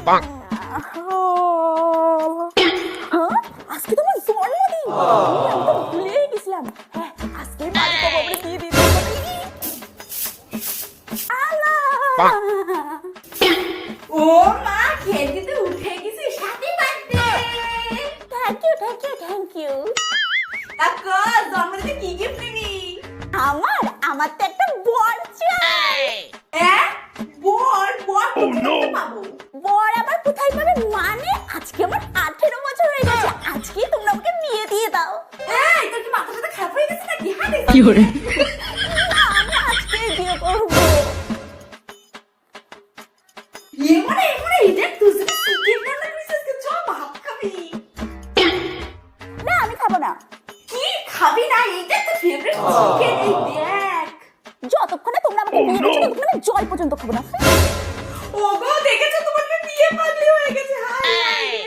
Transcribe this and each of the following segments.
আজকে তো আমার জন্মদিন, আমি তো ভুলেই গেছিলাম। হ্যাঁ, আজকে মালিক বাবুকে দিয়ে দিতে হবে। ও মা, খেতে তো উঠে গেছিস, happy birthday. Thank you thank you thank you. কাকা, জন্মদিনে কি গিফট নিবি? আমার তো একটা বর চাই। হ্যাঁ, বর কোথায় পাবো? বর আবার কোথায় পাবে মানে, আজকে আমার 18 বছর হয়ে গেছে, আজকে তোমরা আমাকে বিয়ে দিয়ে দাও। এই, তোর কি মাথা সাথে খারাপ হয়ে গেছে নাকি? হ্যাঁ, কি করে না, আমি আজকে বিয়ে করবো। এমনে এটা তুই যদি চিকেন রান্না করিস আজকে, চল ভাত খাবি। না, আমি খাবো না। কি খাবি না? এইটা তো ফেভারিট চিকেন, এই দেখ। যতক্ষণে তোমরা আমাকে বিয়ে করছো ততক্ষণ আমি জল পর্যন্ত খাবো না। ওগো, দেখেছো তোমার মেয়ে বিয়ে পাগলি হয়ে গেছে। হায়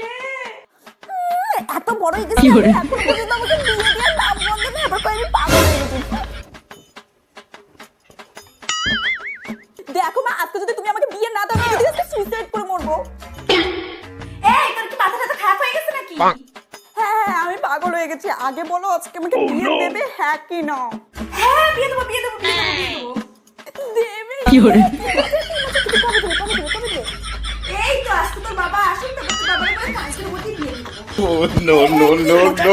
এত বড় হয়ে গেছে আমি এখন পর্যন্ত আমাকে বিয়ে দিয়ে নাম বন্ধ করে আবার আমি পাগল হয়ে গেছি। দেখো মা, আজকে যদি তুমি আমাকে বিয়ে না দাও আমি যদি আজকে সুইসাইড করে মরবো। এই, তোর কি মাথা খারাপ হয়ে গেছে নাকি? হ্যাঁ, আমি পাগল হয়ে গেছি। আগে বলো আজকে আমাকে বিয়ে দেবে, হ্যাঁ কি না? হ্যাঁ, বিয়ে দেবো। দেবে কি করে? এই তো আজকে তোর বাবা আসুন, তোর বাবার বলে কাজের মধ্যে বিয়ে দেবো। Oh, no, no, no, no.